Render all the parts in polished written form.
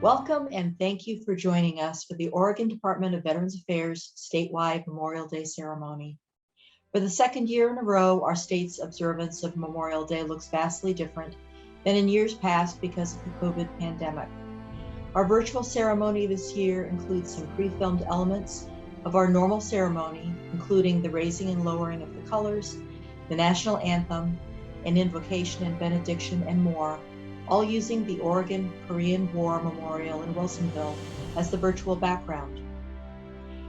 Welcome and thank you for joining us for the Oregon Department of Veterans Affairs statewide Memorial Day ceremony. For the second year in a row, our state's observance of Memorial Day looks vastly different than in years past because of the COVID pandemic. Our virtual ceremony this year includes some pre-filmed elements of our normal ceremony, including the raising and lowering of the colors, the national anthem, an invocation and benediction, and more, all using the Oregon Korean War Memorial in Wilsonville as the virtual background.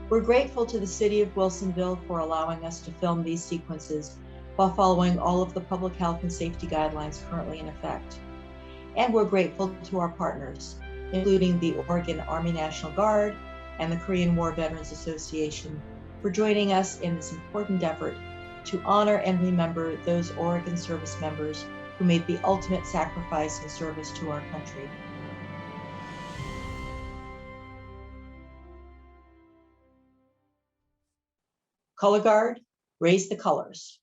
We're grateful to the city of Wilsonville for allowing us to film these sequences while following all of the public health and safety guidelines currently in effect. And we're grateful to our partners, including the Oregon Army National Guard and the Korean War Veterans Association, for joining us in this important effort to honor and remember those Oregon service members who made the ultimate sacrifice in service to our country. Color Guard, raise the colors.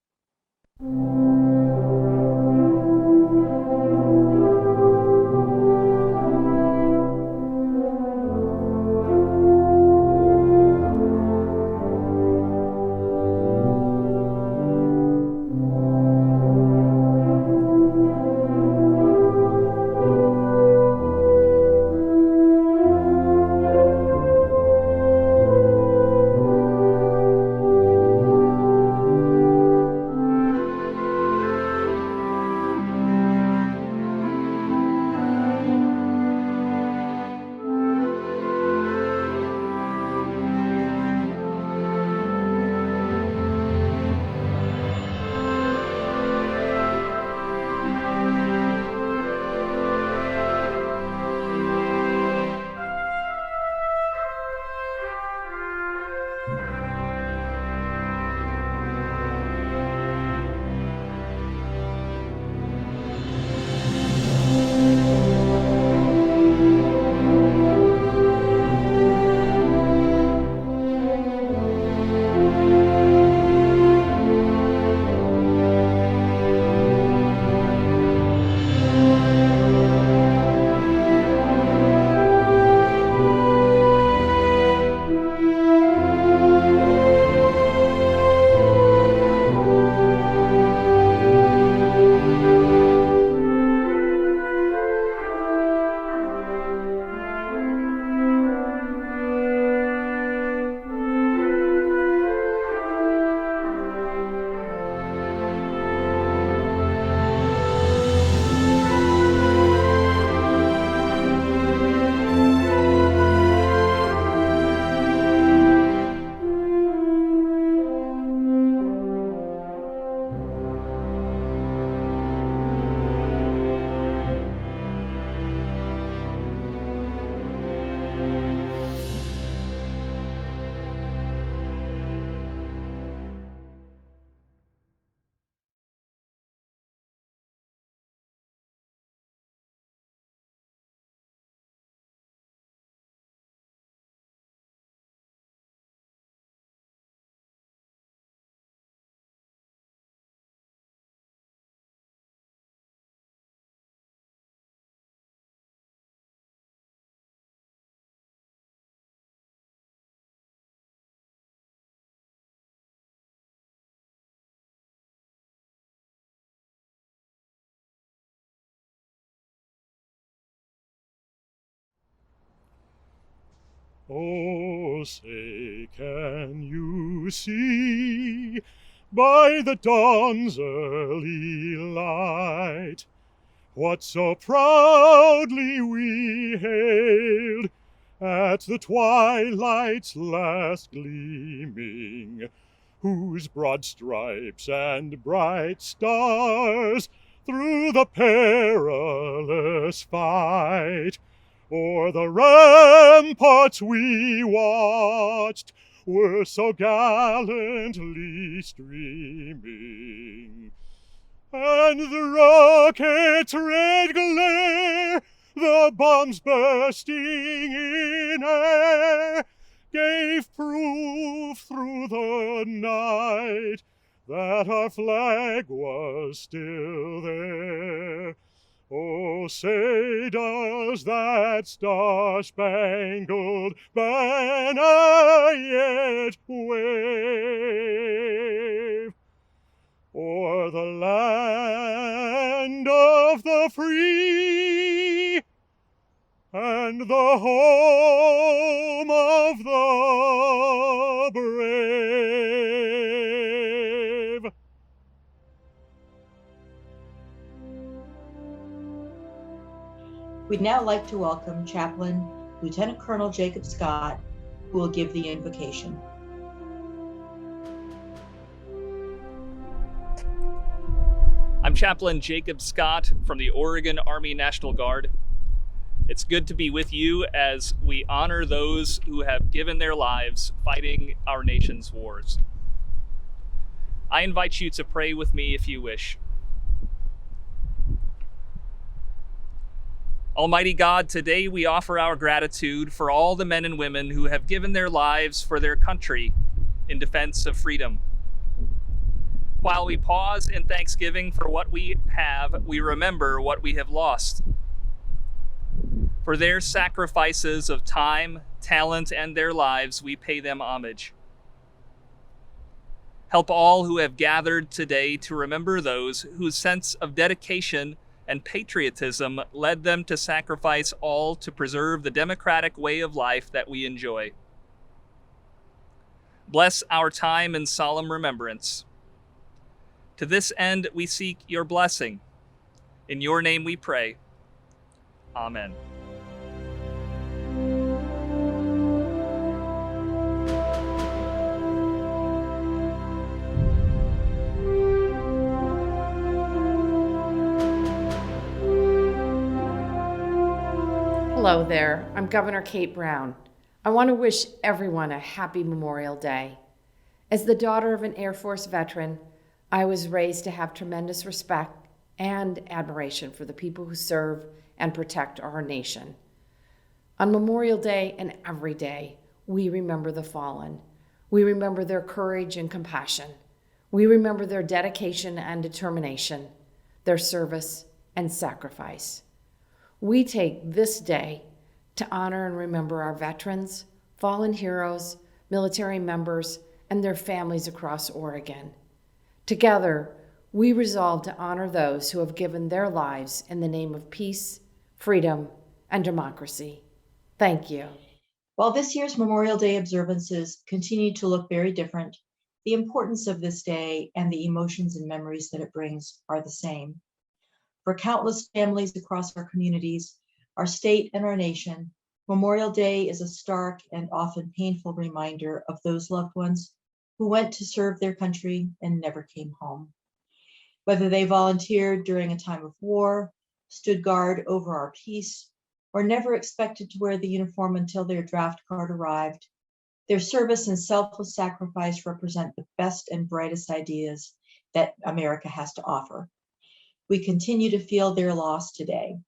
Oh, say, can you see by the dawn's early light what so proudly we hailed at the twilight's last gleaming, whose broad stripes and bright stars through the perilous fight o'er the ramparts we watched were so gallantly streaming, and the rocket's red glare, the bombs bursting in air, gave proof through the night that our flag was still there. Oh, say does that star-spangled banner yet wave o'er the land of the free and the home of the brave? We'd now like to welcome Chaplain Lieutenant Colonel Jacob Scott, who will give the invocation. I'm Chaplain Jacob Scott from the Oregon Army National Guard. It's good to be with you as we honor those who have given their lives fighting our nation's wars. I invite you to pray with me if you wish. Almighty God, today we offer our gratitude for all the men and women who have given their lives for their country in defense of freedom. While we pause in thanksgiving for what we have, we remember what we have lost. For their sacrifices of time, talent, and their lives, we pay them homage. Help all who have gathered today to remember those whose sense of dedication and patriotism led them to sacrifice all to preserve the democratic way of life that we enjoy. Bless our time in solemn remembrance. To this end, we seek your blessing. In your name we pray. Amen. Hello there, I'm Governor Kate Brown. I want to wish everyone a happy Memorial Day. As the daughter of an Air Force veteran, I was raised to have tremendous respect and admiration for the people who serve and protect our nation. On Memorial Day and every day, we remember the fallen. We remember their courage and compassion. We remember their dedication and determination, their service and sacrifice. We take this day to honor and remember our veterans, fallen heroes, military members, and their families across Oregon. Together, we resolve to honor those who have given their lives in the name of peace, freedom, and democracy. Thank you. While this year's Memorial Day observances continue to look very different, the importance of this day and the emotions and memories that it brings are the same. For countless families across our communities, our state, and our nation, Memorial Day is a stark and often painful reminder of those loved ones who went to serve their country and never came home. Whether they volunteered during a time of war, stood guard over our peace, or never expected to wear the uniform until their draft card arrived, their service and selfless sacrifice represent the best and brightest ideas that America has to offer. We continue to feel their loss today.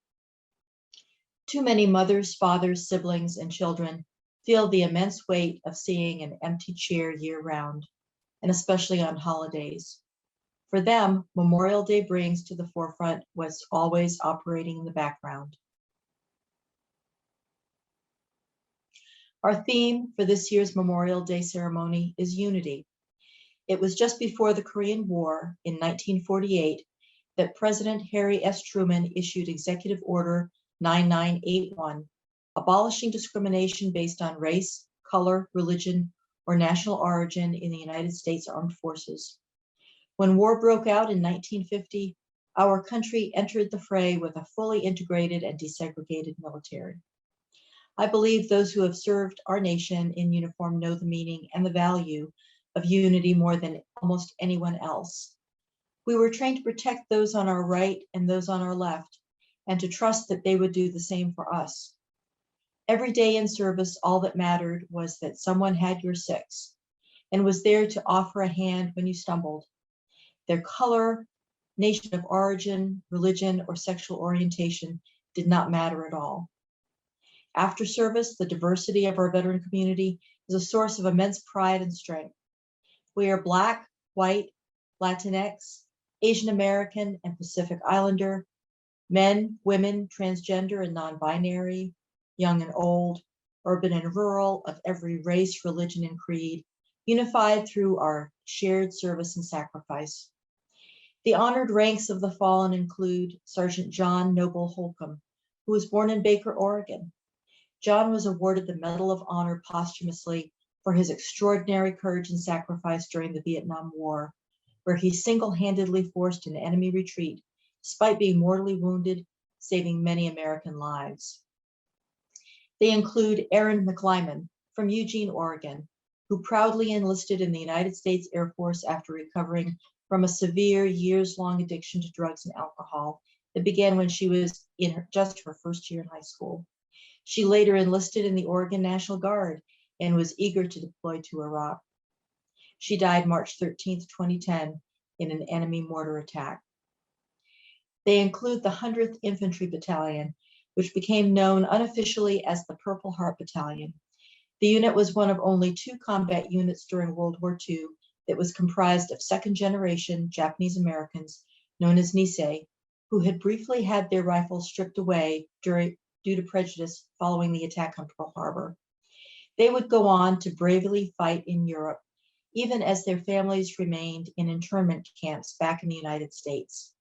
Too many mothers, fathers, siblings, and children feel the immense weight of seeing an empty chair year-round, and especially on holidays. For them, Memorial Day brings to the forefront what's always operating in the background. Our theme for this year's Memorial Day ceremony is unity. It was just before the Korean War in 1948 that President Harry S. Truman issued Executive Order 9981, abolishing discrimination based on race, color, religion, or national origin in the United States Armed Forces. When war broke out in 1950, our country entered the fray with a fully integrated and desegregated military. I believe those who have served our nation in uniform know the meaning and the value of unity more than almost anyone else. We were trained to protect those on our right and those on our left, and to trust that they would do the same for us. Every day in service, all that mattered was that someone had your six and was there to offer a hand when you stumbled. Their color, nation of origin, religion, or sexual orientation did not matter at all. After service, the diversity of our veteran community is a source of immense pride and strength. We are Black, white, Latinx, Asian American, and Pacific Islander, Men, women, transgender and non-binary, young and old, urban and rural, of every race, religion, and creed, unified through our shared service and sacrifice. The honored ranks of the fallen include Sergeant John Noble Holcomb, who was born in Baker, Oregon. John was awarded the Medal of Honor posthumously for his extraordinary courage and sacrifice during the Vietnam War, where he single-handedly forced an enemy retreat, despite being mortally wounded, saving many American lives. They include Aaron McLyman from Eugene, Oregon, who proudly enlisted in the United States Air Force after recovering from a severe years-long addiction to drugs and alcohol that began when she was in just her first year in high school. She later enlisted in the Oregon National Guard and was eager to deploy to Iraq. She died March 13, 2010, in an enemy mortar attack. They include the 100th Infantry Battalion, which became known unofficially as the Purple Heart Battalion. The unit was one of only 2 combat units during World War II that was comprised of second-generation Japanese Americans known as Nisei, who had briefly had their rifles stripped away due to prejudice following the attack on Pearl Harbor. They would go on to bravely fight in Europe, even as their families remained in internment camps back in the United States.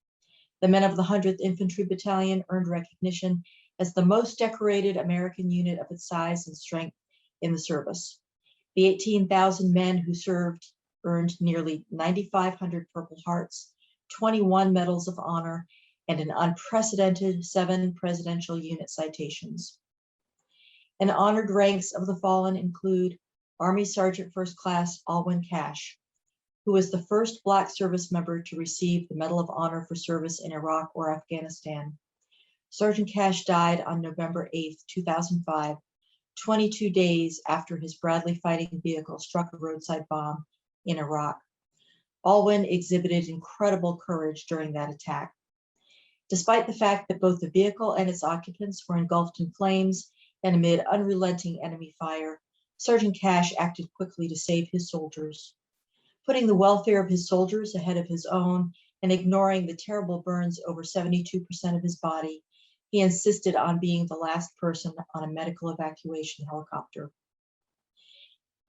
The men of the 100th Infantry Battalion earned recognition as the most decorated American unit of its size and strength in the service. The 18,000 men who served earned nearly 9,500 Purple Hearts, 21 Medals of Honor, and an unprecedented 7 Presidential Unit citations. And honored ranks of the fallen include Army Sergeant First Class Alwyn Cash, who was the first Black service member to receive the Medal of Honor for service in Iraq or Afghanistan. Sergeant Cash died on November 8, 2005, 22 days after his Bradley fighting vehicle struck a roadside bomb in Iraq. Alwyn exhibited incredible courage during that attack. Despite the fact that both the vehicle and its occupants were engulfed in flames and amid unrelenting enemy fire, Sergeant Cash acted quickly to save his soldiers. Putting the welfare of his soldiers ahead of his own and ignoring the terrible burns over 72% of his body, he insisted on being the last person on a medical evacuation helicopter.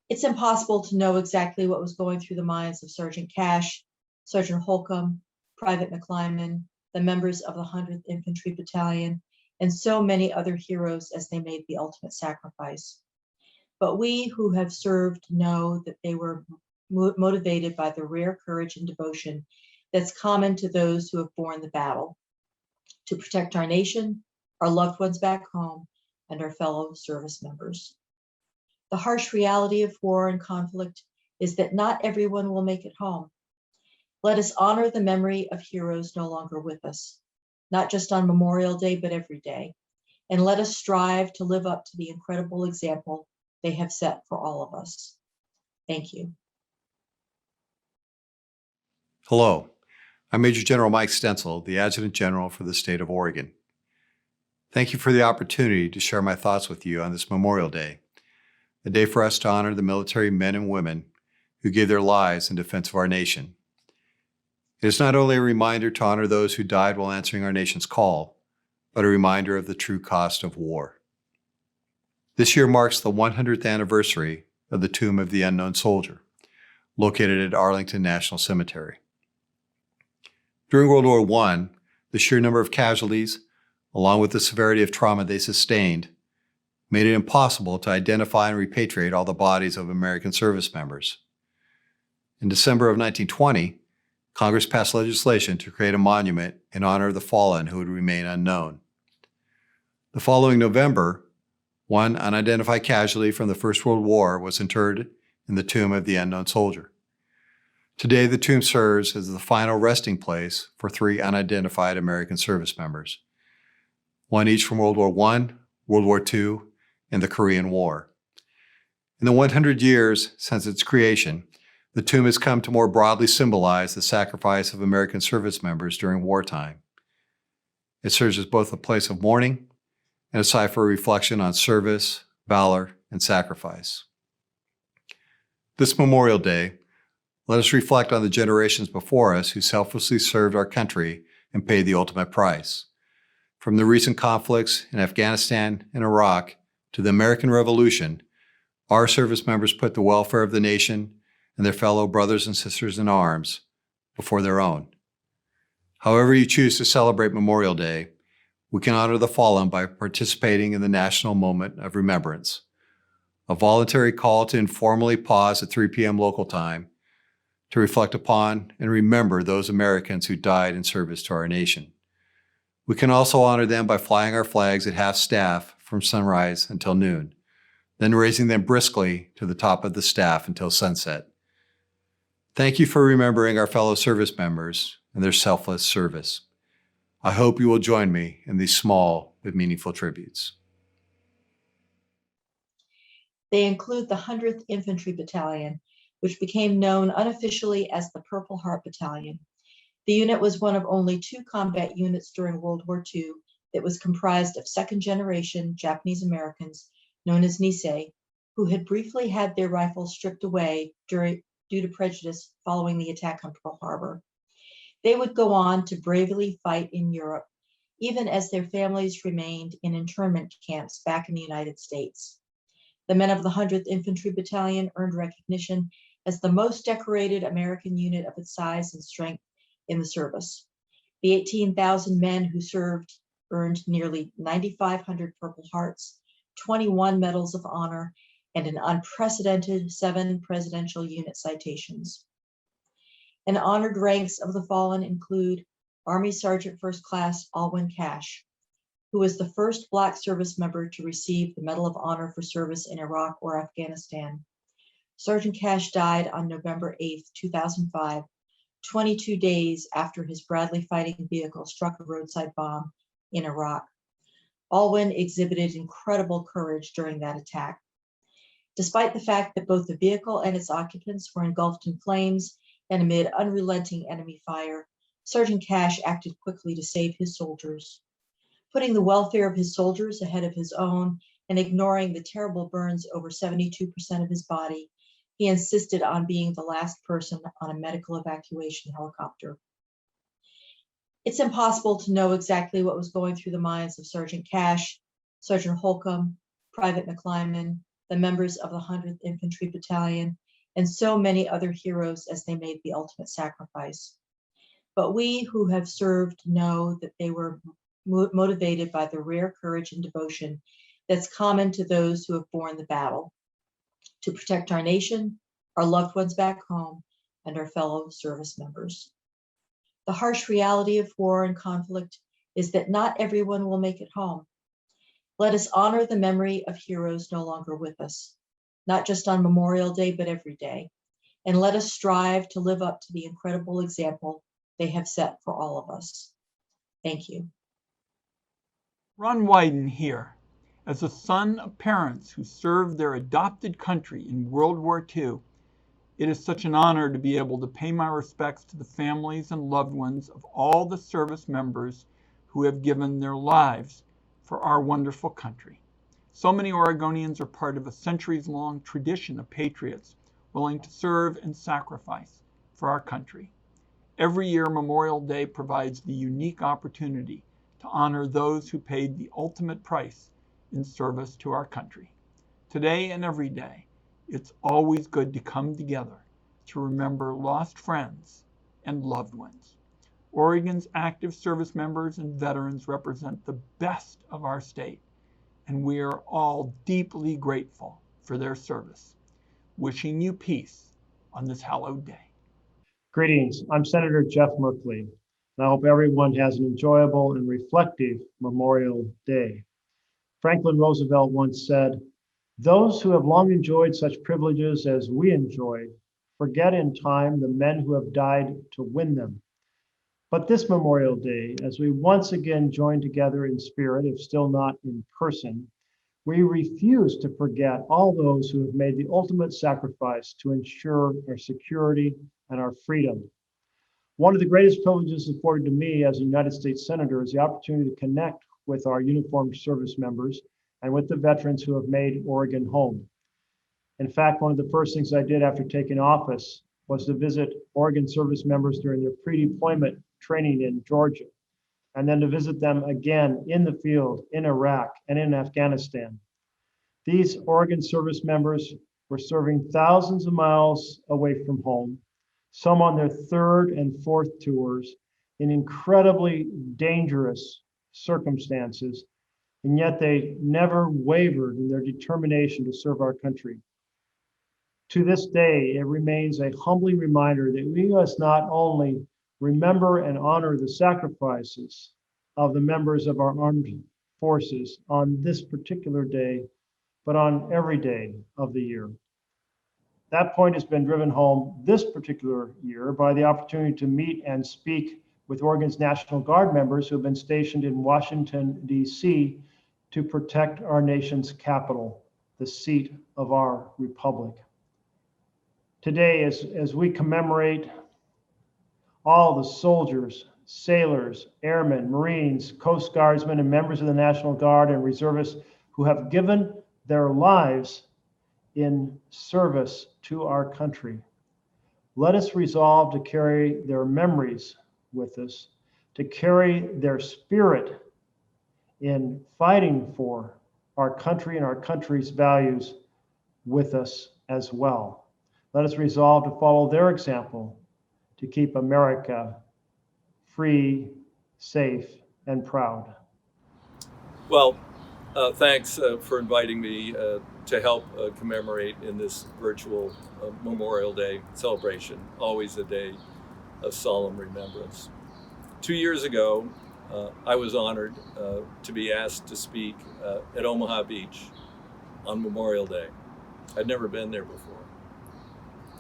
It's impossible to know exactly what was going through the minds of Sergeant Cash, Sergeant Holcomb, Private McLyman, the members of the 100th Infantry Battalion, and so many other heroes as they made the ultimate sacrifice. But we who have served know that they were motivated by the rare courage and devotion that's common to those who have borne the battle, to protect our nation, our loved ones back home, and our fellow service members. The harsh reality of war and conflict is that not everyone will make it home. Let us honor the memory of heroes no longer with us, not just on Memorial Day, but every day. And let us strive to live up to the incredible example they have set for all of us. Thank you. Hello, I'm Major General Mike Stencil, the Adjutant General for the state of Oregon. Thank you for the opportunity to share my thoughts with you on this Memorial Day, a day for us to honor the military men and women who gave their lives in defense of our nation. It is not only a reminder to honor those who died while answering our nation's call, but a reminder of the true cost of war. This year marks the 100th anniversary of the Tomb of the Unknown Soldier, located at Arlington National Cemetery. During World War I, the sheer number of casualties, along with the severity of trauma they sustained, made it impossible to identify and repatriate all the bodies of American service members. In December of 1920, Congress passed legislation to create a monument in honor of the fallen who would remain unknown. The following November, one unidentified casualty from the First World War was interred in the Tomb of the Unknown Soldier. Today, the tomb serves as the final resting place for 3 unidentified American service members, one each from World War I, World War II, and the Korean War. In the 100 years since its creation, the tomb has come to more broadly symbolize the sacrifice of American service members during wartime. It serves as both a place of mourning and a site for reflection on service, valor, and sacrifice. This Memorial Day, let us reflect on the generations before us who selflessly served our country and paid the ultimate price. From the recent conflicts in Afghanistan and Iraq to the American Revolution, our service members put the welfare of the nation and their fellow brothers and sisters in arms before their own. However you choose to celebrate Memorial Day, we can honor the fallen by participating in the national moment of remembrance, a voluntary call to informally pause at 3 p.m. local time to reflect upon and remember those Americans who died in service to our nation. We can also honor them by flying our flags at half-staff from sunrise until noon, then raising them briskly to the top of the staff until sunset. Thank you for remembering our fellow service members and their selfless service. I hope you will join me in these small but meaningful tributes. They include the 100th Infantry Battalion, which became known unofficially as the Purple Heart Battalion. The unit was one of only 2 combat units during World War II that was comprised of second-generation Japanese Americans, known as Nisei, who had briefly had their rifles stripped away due to prejudice following the attack on Pearl Harbor. They would go on to bravely fight in Europe, even as their families remained in internment camps back in the United States. The men of the 100th Infantry Battalion earned recognition as the most decorated American unit of its size and strength in the service. The 18,000 men who served earned nearly 9,500 Purple Hearts, 21 Medals of Honor, and an unprecedented 7 Presidential Unit citations. And honored ranks of the fallen include Army Sergeant First Class Alwyn Cash, who was the first Black service member to receive the Medal of Honor for service in Iraq or Afghanistan. Sergeant Cash died on November 8, 2005, 22 days after his Bradley fighting vehicle struck a roadside bomb in Iraq. Alwyn exhibited incredible courage during that attack. Despite the fact that both the vehicle and its occupants were engulfed in flames and amid unrelenting enemy fire, Sergeant Cash acted quickly to save his soldiers. Putting the welfare of his soldiers ahead of his own and ignoring the terrible burns over 72% of his body, he insisted on being the last person on a medical evacuation helicopter. It's impossible to know exactly what was going through the minds of Sergeant Cash, Sergeant Holcomb, Private McClyman, the members of the 100th Infantry Battalion, and so many other heroes as they made the ultimate sacrifice. But we who have served know that they were motivated by the rare courage and devotion that's common to those who have borne the battle, to protect our nation, our loved ones back home, and our fellow service members. The harsh reality of war and conflict is that not everyone will make it home. Let us honor the memory of heroes no longer with us, not just on Memorial Day, but every day. And let us strive to live up to the incredible example they have set for all of us. Thank you. Ron Wyden here. As a son of parents who served their adopted country in World War II, it is such an honor to be able to pay my respects to the families and loved ones of all the service members who have given their lives for our wonderful country. So many Oregonians are part of a centuries-long tradition of patriots willing to serve and sacrifice for our country. Every year, Memorial Day provides the unique opportunity to honor those who paid the ultimate price in service to our country. Today and every day, it's always good to come together to remember lost friends and loved ones. Oregon's active service members and veterans represent the best of our state, and we are all deeply grateful for their service. Wishing you peace on this hallowed day. Greetings, I'm Senator Jeff Merkley, and I hope everyone has an enjoyable and reflective Memorial Day. Franklin Roosevelt once said, "Those who have long enjoyed such privileges as we enjoy forget in time the men who have died to win them." But this Memorial Day, as we once again join together in spirit, if still not in person, we refuse to forget all those who have made the ultimate sacrifice to ensure our security and our freedom. One of the greatest privileges afforded to me as a United States Senator is the opportunity to connect with our uniformed service members and with the veterans who have made Oregon home. In fact, one of the first things I did after taking office was to visit Oregon service members during their pre-deployment training in Georgia. and then to visit them again in the field, in Iraq and in Afghanistan. These Oregon service members were serving thousands of miles away from home, some on their third and fourth tours in incredibly dangerous circumstances, and yet they never wavered in their determination to serve our country. To this day, it remains a humbling reminder that we must not only remember and honor the sacrifices of the members of our armed forces on this particular day, but on every day of the year. That point has been driven home this particular year by the opportunity to meet and speak with Oregon's National Guard members who have been stationed in Washington, D.C. to protect our nation's capital, the seat of our republic. Today, as we commemorate all the soldiers, sailors, airmen, Marines, Coast Guardsmen, and members of the National Guard and reservists who have given their lives in service to our country, let us resolve to carry their memories with us, to carry their spirit in fighting for our country and our country's values with us as well. Let us resolve to follow their example to keep America free, safe, and proud. Well, thanks for inviting me to help commemorate in this virtual Memorial Day celebration, always a day of solemn remembrance. 2 years ago, I was honored to be asked to speak at Omaha Beach on Memorial Day. I'd never been there before.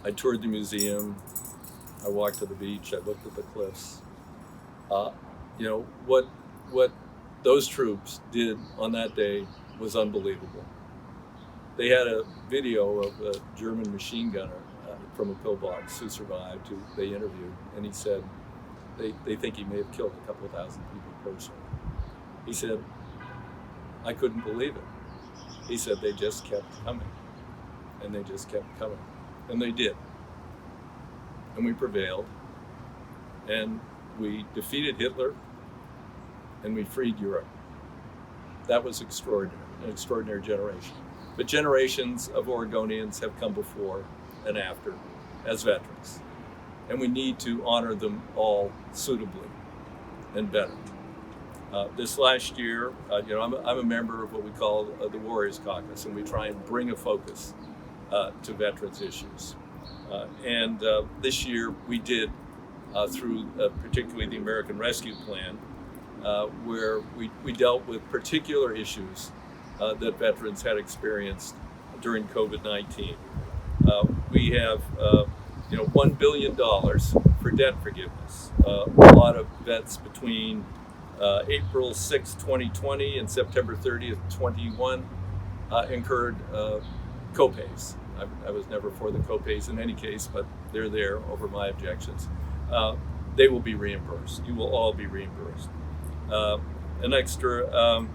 I toured the museum, I walked to the beach, I looked at the cliffs. What those troops did on that day was unbelievable. They had a video of a German machine gunner from a pillbox who survived, who they interviewed, and he said they think he may have killed a couple of thousand people personally. He said, I couldn't believe it. He said they just kept coming, and they just kept coming, and they did. And we prevailed, and we defeated Hitler, and we freed Europe. That was extraordinary, an extraordinary generation. But generations of Oregonians have come before and after as veterans, and we need to honor them all suitably and better. This last year, I'm a member of what we call the Warriors Caucus, and we try and bring a focus to veterans issues. And this year we did through particularly the American Rescue Plan, where we dealt with particular issues that veterans had experienced during COVID-19. We have $1 billion for debt forgiveness. A lot of vets between April 6, 2020 and September 30th, 21 incurred copays. I was never for the copays in any case, but they're there over my objections. They will be reimbursed. You will all be reimbursed. An extra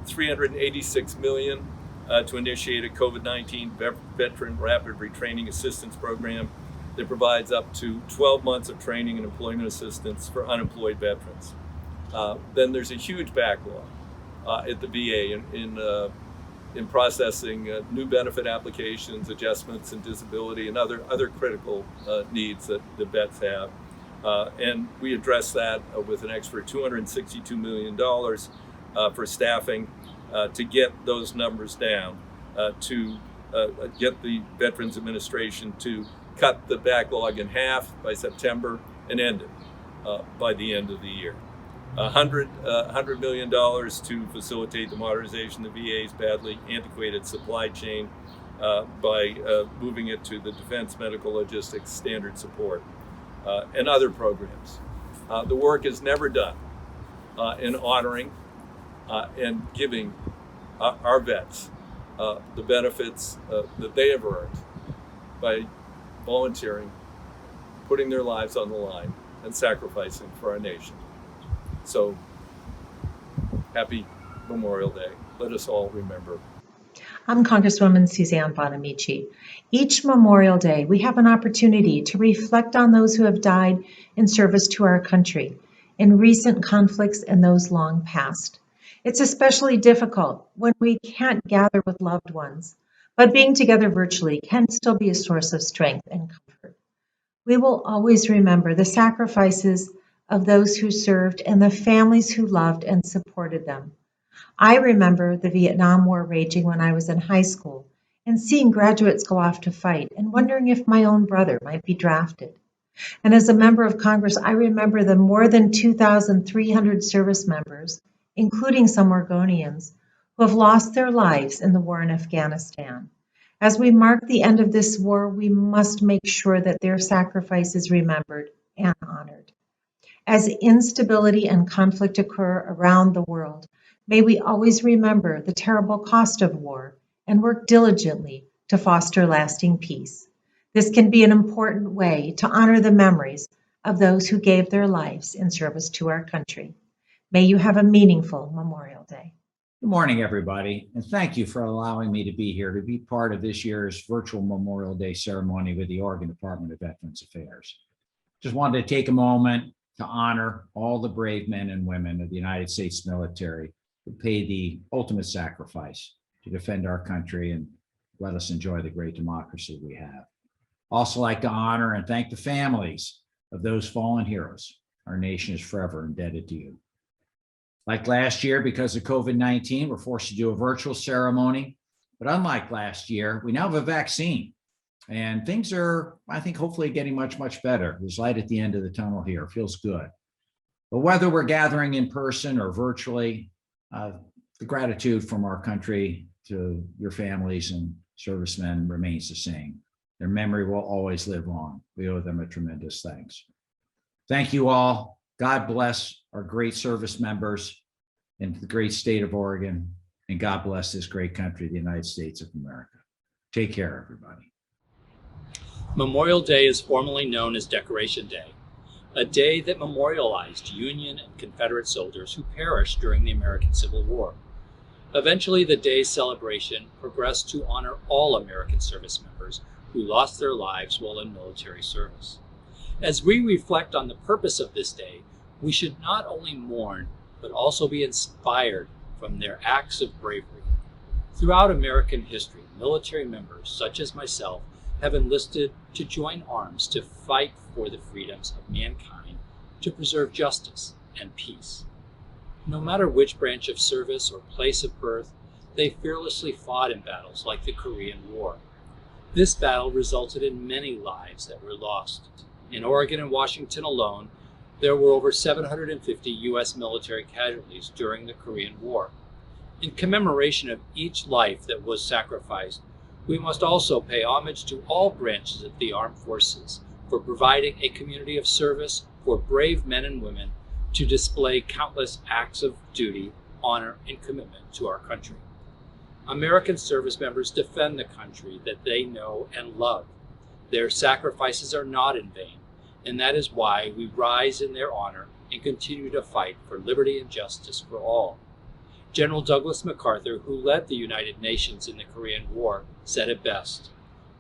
$386 million to initiate a COVID-19 veteran rapid retraining assistance program that provides up to 12 months of training and employment assistance for unemployed veterans. Then there's a huge backlog at the VA in processing new benefit applications, adjustments in disability, and other critical needs that the vets have. And we address that with an extra $262 million for staffing to get those numbers down, to get the Veterans Administration to cut the backlog in half by September and end it by the end of the year. $100 million to facilitate the modernization of the VA's badly antiquated supply chain by moving it to the Defense Medical Logistics Standard Support, and other programs. The work is never done in honoring and giving our vets the benefits that they have earned by volunteering, putting their lives on the line, and sacrificing for our nation. So, happy Memorial Day. Let us all remember. I'm Congresswoman Suzanne Bonamici. Each Memorial Day, we have an opportunity to reflect on those who have died in service to our country in recent conflicts and those long past. It's especially difficult when we can't gather with loved ones, but being together virtually can still be a source of strength and comfort. We will always remember the sacrifices of those who served and the families who loved and supported them. I remember the Vietnam War raging when I was in high school and seeing graduates go off to fight and wondering if my own brother might be drafted. And as a member of Congress, I remember the more than 2,300 service members, including some Oregonians, who have lost their lives in the war in Afghanistan. As we mark the end of this war, we must make sure that their sacrifice is remembered and honored. As instability and conflict occur around the world, may we always remember the terrible cost of war and work diligently to foster lasting peace. This can be an important way to honor the memories of those who gave their lives in service to our country. May you have a meaningful Memorial Day. Good morning, everybody, and thank you for allowing me to be here to be part of this year's virtual Memorial Day ceremony with the Oregon Department of Veterans Affairs. Just wanted to take a moment to honor all the brave men and women of the United States military who paid the ultimate sacrifice to defend our country and let us enjoy the great democracy we have. Also like to honor and thank the families of those fallen heroes. Our nation is forever indebted to you. Like last year, because of COVID-19, we're forced to do a virtual ceremony. But unlike last year, we now have a vaccine. And things are, I think, hopefully getting much, much better. There's light at the end of the tunnel here. It feels good. But whether we're gathering in person or virtually, the gratitude from our country to your families and servicemen remains the same. Their memory will always live on. We owe them a tremendous thanks. Thank you all. God bless our great service members in the great state of Oregon, and God bless this great country, the United States of America. Take care, everybody. Memorial Day is formally known as Decoration Day, a day that memorialized Union and Confederate soldiers who perished during the American Civil War. Eventually, the day's celebration progressed to honor all American service members who lost their lives while in military service. As we reflect on the purpose of this day, we should not only mourn, but also be inspired from their acts of bravery. Throughout American history, military members, such as myself, have enlisted to join arms to fight for the freedoms of mankind, to preserve justice and peace. No matter which branch of service or place of birth, they fearlessly fought in battles like the Korean War. This battle resulted in many lives that were lost. In Oregon and Washington alone, there were over 750 U.S. military casualties during the Korean War. In commemoration of each life that was sacrificed, we must also pay homage to all branches of the armed forces for providing a community of service for brave men and women to display countless acts of duty, honor, and commitment to our country. American service members defend the country that they know and love. Their sacrifices are not in vain, and that is why we rise in their honor and continue to fight for liberty and justice for all. General Douglas MacArthur, who led the United Nations in the Korean War, said it best: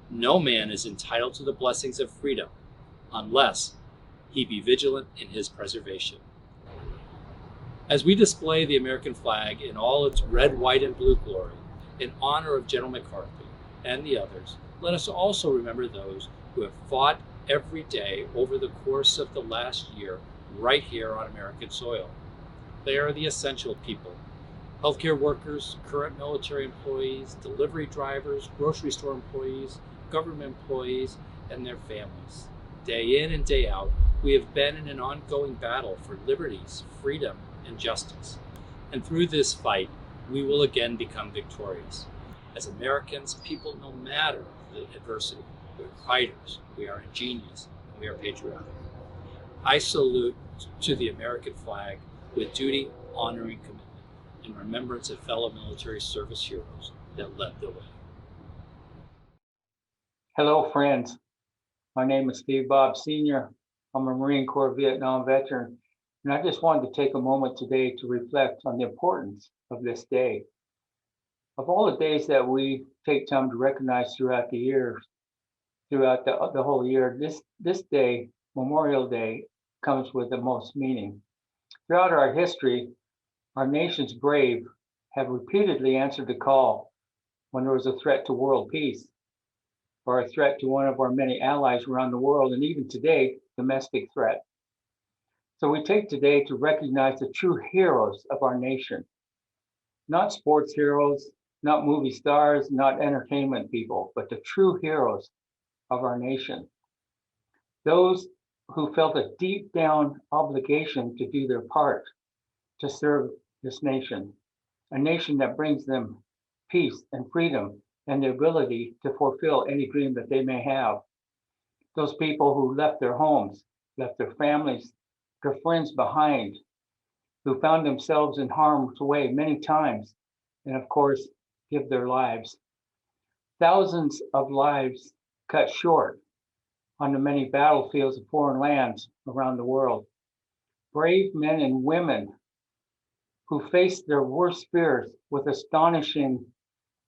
"No man is entitled to the blessings of freedom unless he be vigilant in his preservation." As we display the American flag in all its red, white, and blue glory in honor of General MacArthur and the others, let us also remember those who have fought every day over the course of the last year right here on American soil. They are the essential people: healthcare workers, current military employees, delivery drivers, grocery store employees, government employees, and their families. Day in and day out, we have been in an ongoing battle for liberties, freedom, and justice. And through this fight, we will again become victorious. As Americans, people, no matter the adversity, we're fighters, we are ingenious, and we are patriotic. I salute to the American flag with duty, honor, and commitment, in remembrance of fellow military service heroes that led the way. Hello, friends. My name is Steve Bob Sr. I'm a Marine Corps Vietnam veteran, and I just wanted to take a moment today to reflect on the importance of this day. Of all the days that we take time to recognize throughout the year, throughout the whole year, this day, Memorial Day, comes with the most meaning. Throughout our history, our nation's brave have repeatedly answered the call when there was a threat to world peace, or a threat to one of our many allies around the world, and even today, domestic threat. So we take today to recognize the true heroes of our nation, not sports heroes, not movie stars, not entertainment people, but the true heroes of our nation. Those who felt a deep down obligation to do their part to serve this nation, a nation that brings them peace and freedom and the ability to fulfill any dream that they may have. Those people who left their homes, left their families, their friends behind, who found themselves in harm's way many times, and of course, give their lives. Thousands of lives cut short on the many battlefields of foreign lands around the world. Brave men and women who faced their worst fears with astonishing,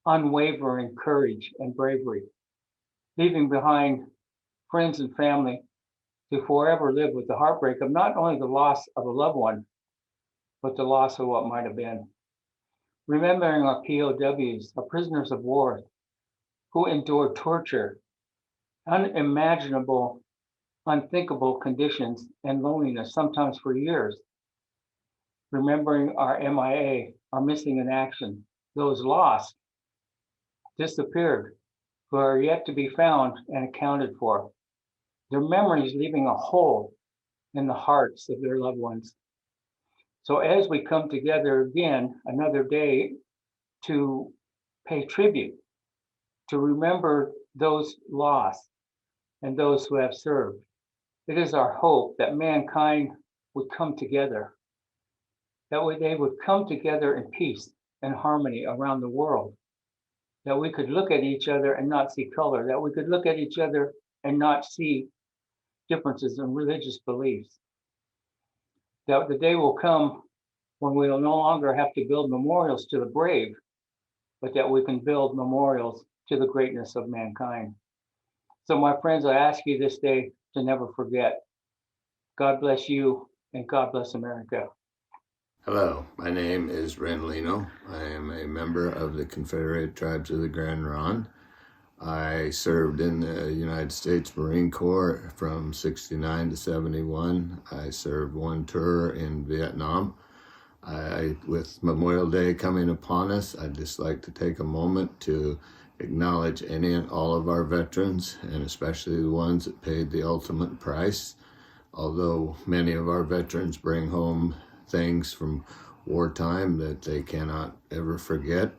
unwavering courage and bravery, leaving behind friends and family to forever live with the heartbreak of not only the loss of a loved one, but the loss of what might have been. Remembering our POWs, our prisoners of war, who endured torture, unimaginable, unthinkable conditions and loneliness, sometimes for years. Remembering our MIA, our missing in action, those lost, disappeared, who are yet to be found and accounted for. Their memories leaving a hole in the hearts of their loved ones. So as we come together again, another day to pay tribute, to remember those lost and those who have served, it is our hope that mankind would come together, that they would come together in peace and harmony around the world, that we could look at each other and not see color, that we could look at each other and not see differences in religious beliefs, that the day will come when we will no longer have to build memorials to the brave, but that we can build memorials to the greatness of mankind. So my friends, I ask you this day to never forget. God bless you and God bless America. Hello, my name is Ren Lino. I am a member of the Confederate Tribes of the Grand Ronde. I served in the United States Marine Corps from 69 to 71. I served one tour in Vietnam. With Memorial Day coming upon us, I'd just like to take a moment to acknowledge any and all of our veterans, and especially the ones that paid the ultimate price. Although many of our veterans bring home things from wartime that they cannot ever forget.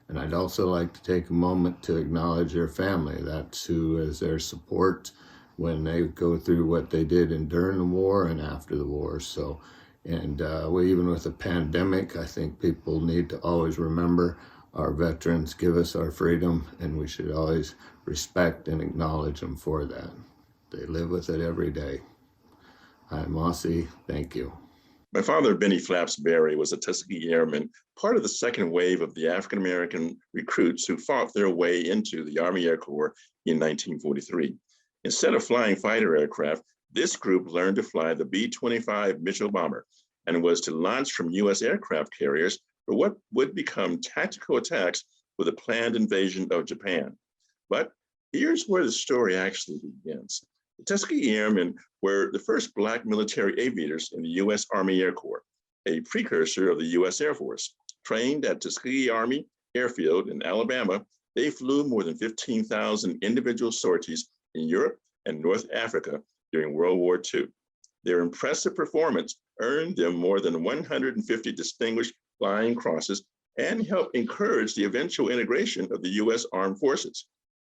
And I'd also like to take a moment to acknowledge their family. That's who is their support when they go through what they did during the war and after the war. So, even with the pandemic, I think people need to always remember our veterans give us our freedom, and we should always respect and acknowledge them for that. They live with it every day. I'm Mossy. Thank you. My father, Benny Flapsberry, was a Tuskegee Airman, part of the second wave of the African-American recruits who fought their way into the Army Air Corps in 1943. Instead of flying fighter aircraft, this group learned to fly the B-25 Mitchell bomber and was to launch from U.S. aircraft carriers for what would become tactical attacks with a planned invasion of Japan. But here's where the story actually begins. The Tuskegee Airmen were the first Black military aviators in the U.S. Army Air Corps, a precursor of the U.S. Air Force. Trained at Tuskegee Army Airfield in Alabama, they flew more than 15,000 individual sorties in Europe and North Africa during World War II. Their impressive performance earned them more than 150 distinguished flying crosses and helped encourage the eventual integration of the U.S. Armed Forces.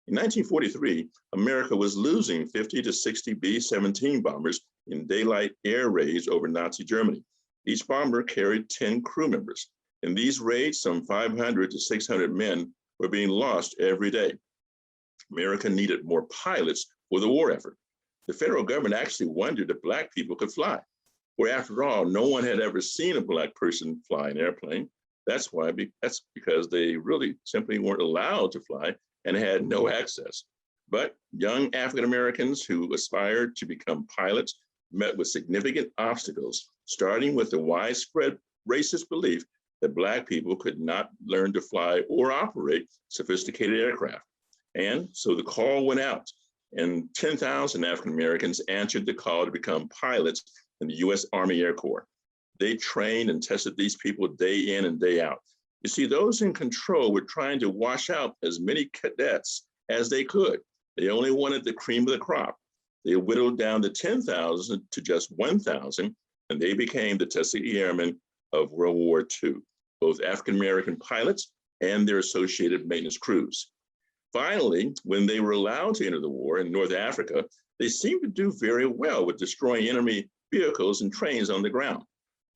In 1943, America was losing 50 to 60 B-17 bombers in daylight air raids over Nazi Germany. Each bomber carried 10 crew members. In these raids, some 500 to 600 men were being lost every day. America needed more pilots for the war effort. The federal government actually wondered if Black people could fly, where after all, no one had ever seen a Black person fly an airplane. That's because they really simply weren't allowed to fly and had no access. But young African Americans who aspired to become pilots met with significant obstacles starting with the widespread racist belief that Black people could not learn to fly or operate sophisticated aircraft. And so the call went out, and 10,000 African Americans answered the call to become pilots in the US Army Air Corps. They trained and tested these people day in and day out. You see, those in control were trying to wash out as many cadets as they could. They only wanted the cream of the crop. They whittled down the 10,000 to just 1,000, and they became the Tuskegee Airmen of World War II, both African-American pilots and their associated maintenance crews. Finally, when they were allowed to enter the war in North Africa, they seemed to do very well with destroying enemy vehicles and trains on the ground.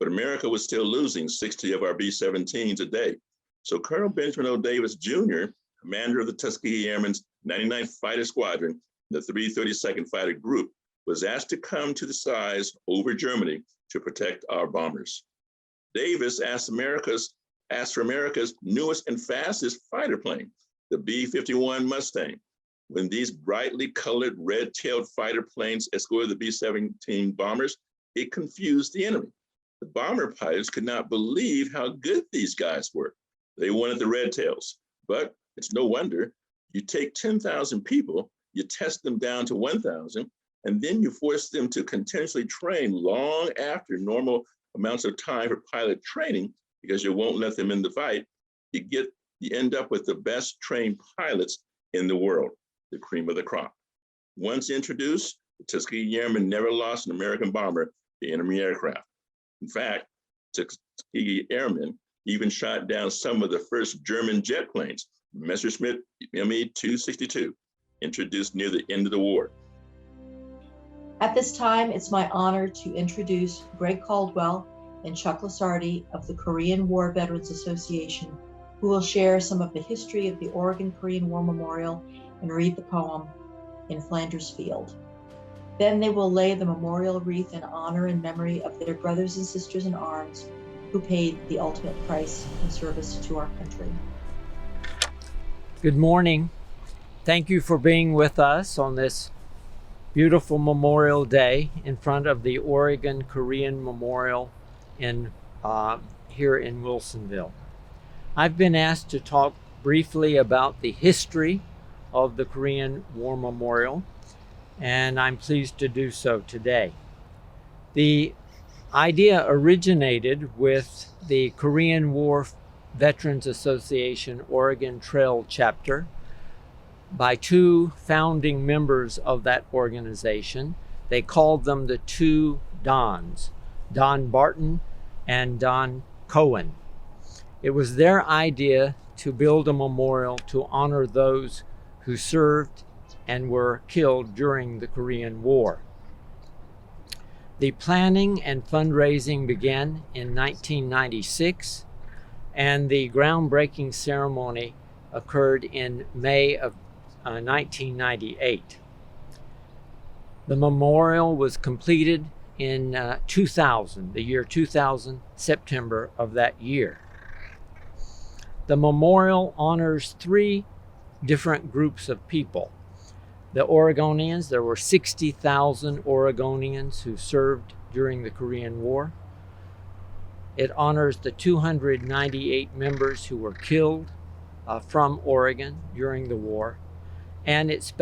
But America was still losing 60 of our B-17s a day. So Colonel Benjamin O. Davis Jr., commander of the Tuskegee Airmen's 99th Fighter Squadron, the 332nd Fighter Group, was asked to come to the skies over Germany to protect our bombers. Davis asked for America's newest and fastest fighter plane, the B-51 Mustang. When these brightly colored red-tailed fighter planes escorted the B-17 bombers, it confused the enemy. The bomber pilots could not believe how good these guys were. They wanted the red tails, but it's no wonder. You take 10,000 people, you test them down to 1,000, and then you force them to continuously train long after normal amounts of time for pilot training because you won't let them in the fight. You end up with the best trained pilots in the world, the cream of the crop. Once introduced, the Tuskegee Airmen never lost an American bomber to enemy aircraft. In fact, Tuskegee Airmen even shot down some of the first German jet planes, Messerschmitt Me-262, introduced near the end of the war. At this time, it's my honor to introduce Greg Caldwell and Chuck Lisardi of the Korean War Veterans Association, who will share some of the history of the Oregon Korean War Memorial and read the poem In Flanders Field. Then they will lay the memorial wreath in honor and memory of their brothers and sisters in arms who paid the ultimate price in service to our country. Good morning. Thank you for being with us on this beautiful Memorial Day in front of the Oregon Korean Memorial here in Wilsonville. I've been asked to talk briefly about the history of the Korean War Memorial, and I'm pleased to do so today. The idea originated with the Korean War Veterans Association Oregon Trail Chapter by two founding members of that organization. They called them the two Dons, Don Barton and Don Cohen. It was their idea to build a memorial to honor those who served and were killed during the Korean War. The planning and fundraising began in 1996, and the groundbreaking ceremony occurred in May of 1998. The memorial was completed in 2000, the year 2000, September of that year. The memorial honors three different groups of people. The Oregonians, there were 60,000 Oregonians who served during the Korean War. It honors the 298 members who were killed from Oregon during the war, and it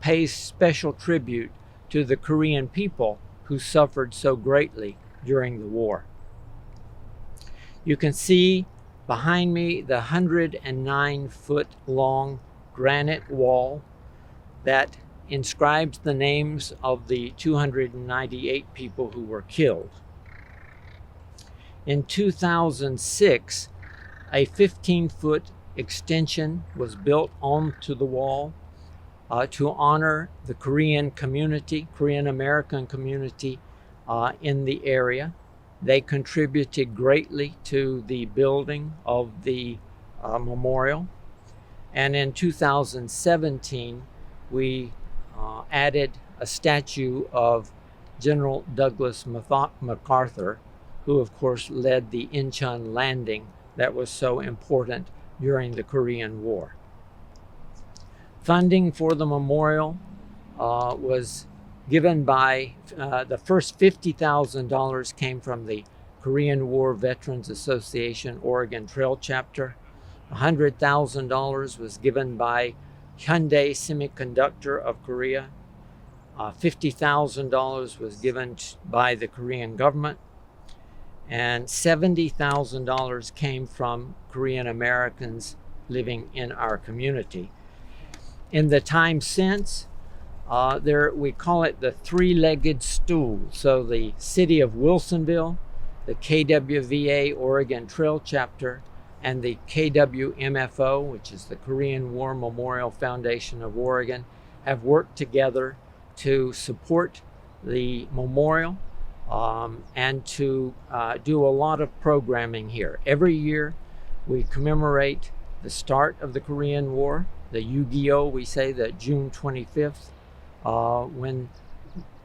pays special tribute to the Korean people who suffered so greatly during the war. You can see behind me the 109-foot long granite wall that inscribes the names of the 298 people who were killed. In 2006, a 15-foot extension was built onto the wall to honor the Korean community, Korean American community in the area. They contributed greatly to the building of the memorial. And in 2017, we added a statue of General Douglas MacArthur, who of course led the Incheon landing that was so important during the Korean War. Funding for the memorial was given by the first $50,000 came from the Korean War Veterans Association Oregon Trail Chapter. $100,000 was given by Hyundai Semiconductor of Korea. $50,000 was given by the Korean government, and $70,000 came from Korean Americans living in our community. In the time since, we call it the three-legged stool. So the city of Wilsonville, the KWVA Oregon Trail Chapter, and the KWMFO, which is the Korean War Memorial Foundation of Oregon, have worked together to support the memorial and to do a lot of programming here. Every year we commemorate the start of the Korean War, the Yu-Gi-Oh, we say that June 25th, when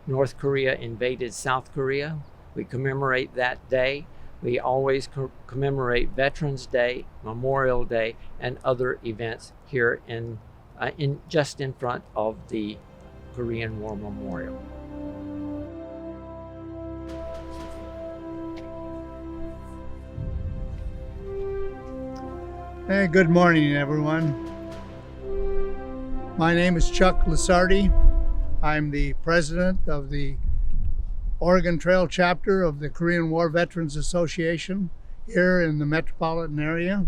North Korea invaded South Korea. We commemorate that day. We always commemorate Veterans Day, Memorial Day, and other events here just in front of the Korean War Memorial. Hey, good morning, everyone. My name is Chuck Lisardi. I'm the president of the Oregon Trail Chapter of the Korean War Veterans Association here in the metropolitan area.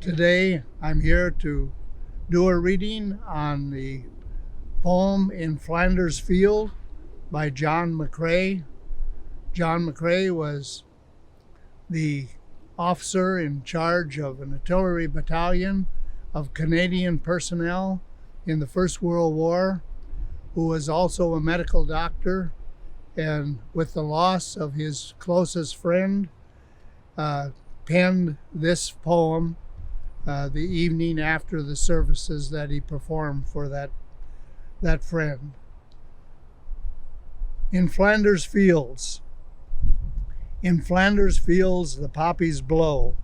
Today, I'm here to do a reading on the poem In Flanders Field by John McCrae. John McCrae was the officer in charge of an artillery battalion of Canadian personnel in the First World War, who was also a medical doctor, and with the loss of his closest friend, penned this poem the evening after the services that he performed for that friend. In Flanders Fields. In Flanders fields the poppies blow,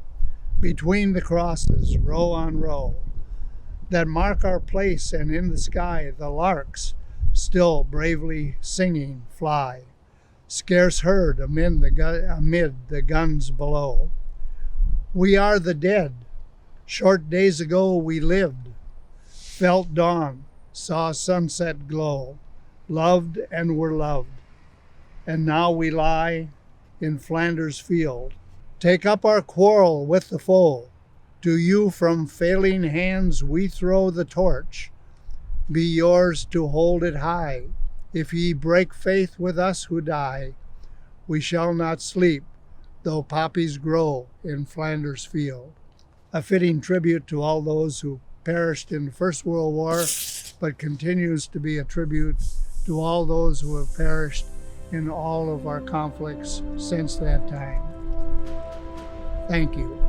between the crosses, row on row, that mark our place, and in the sky the larks, still bravely singing, fly, scarce heard amid the guns below. We are the dead. Short days ago we lived, felt dawn, saw sunset glow, loved and were loved. And now we lie in Flanders Field. Take up our quarrel with the foe. To you from failing hands we throw the torch. Be yours to hold it high. If ye break faith with us who die, we shall not sleep, though poppies grow in Flanders Field. A fitting tribute to all those who perished in the First World War, but continues to be a tribute to all those who have perished in all of our conflicts since that time. Thank you.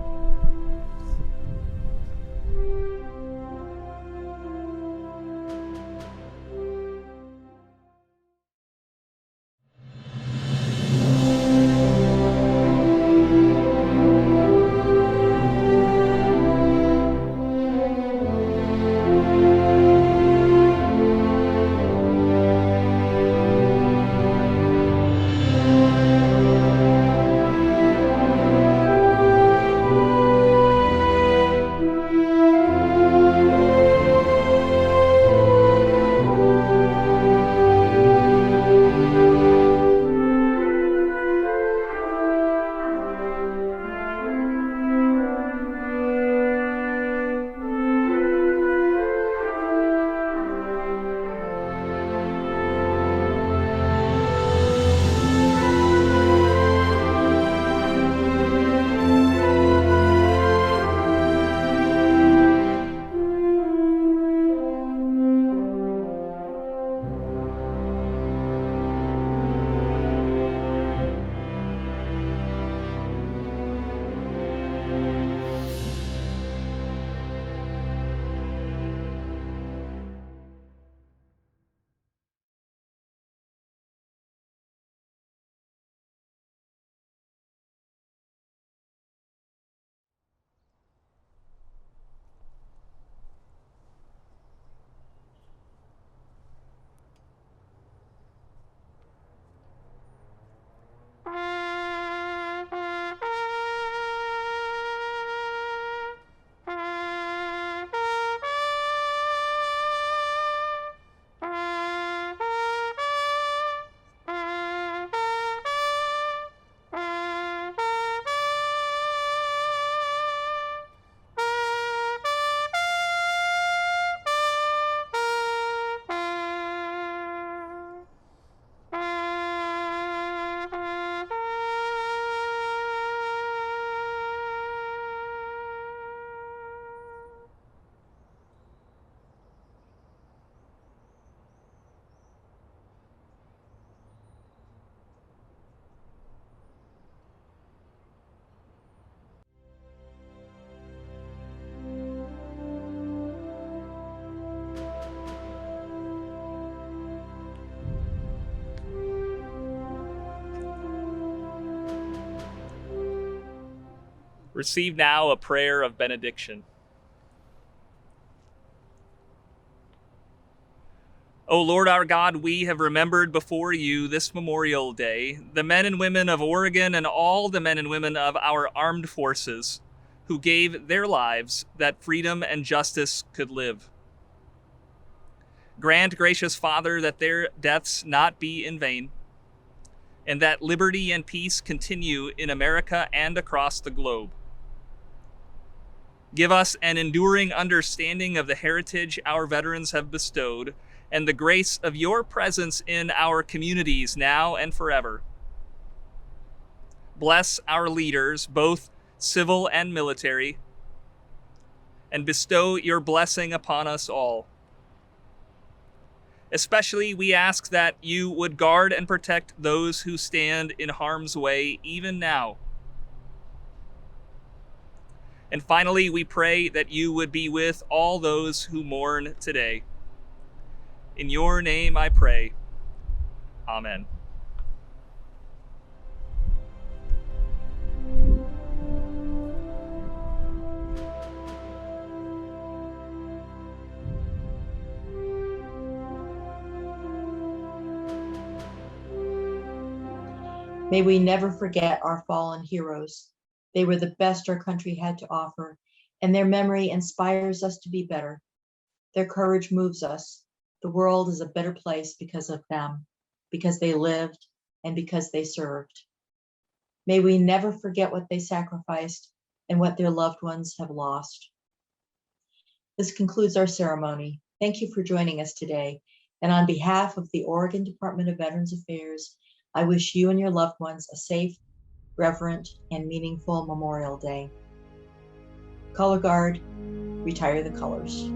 Receive now a prayer of benediction. O Lord our God, we have remembered before you this Memorial Day the men and women of Oregon and all the men and women of our armed forces who gave their lives that freedom and justice could live. Grant, gracious Father, that their deaths not be in vain, and that liberty and peace continue in America and across the globe. Give us an enduring understanding of the heritage our veterans have bestowed and the grace of your presence in our communities now and forever. Bless our leaders, both civil and military, and bestow your blessing upon us all. Especially, we ask that you would guard and protect those who stand in harm's way even now. And finally, we pray that you would be with all those who mourn today. In your name I pray. Amen. May we never forget our fallen heroes. They were the best our country had to offer, and their memory inspires us to be better. Their courage moves us. The world is a better place because of them, because they lived and because they served. May we never forget what they sacrificed and what their loved ones have lost. This concludes our ceremony. Thank you for joining us today. And on behalf of the Oregon Department of Veterans Affairs, I wish you and your loved ones a safe, reverent, and meaningful Memorial Day. Color Guard, retire the colors.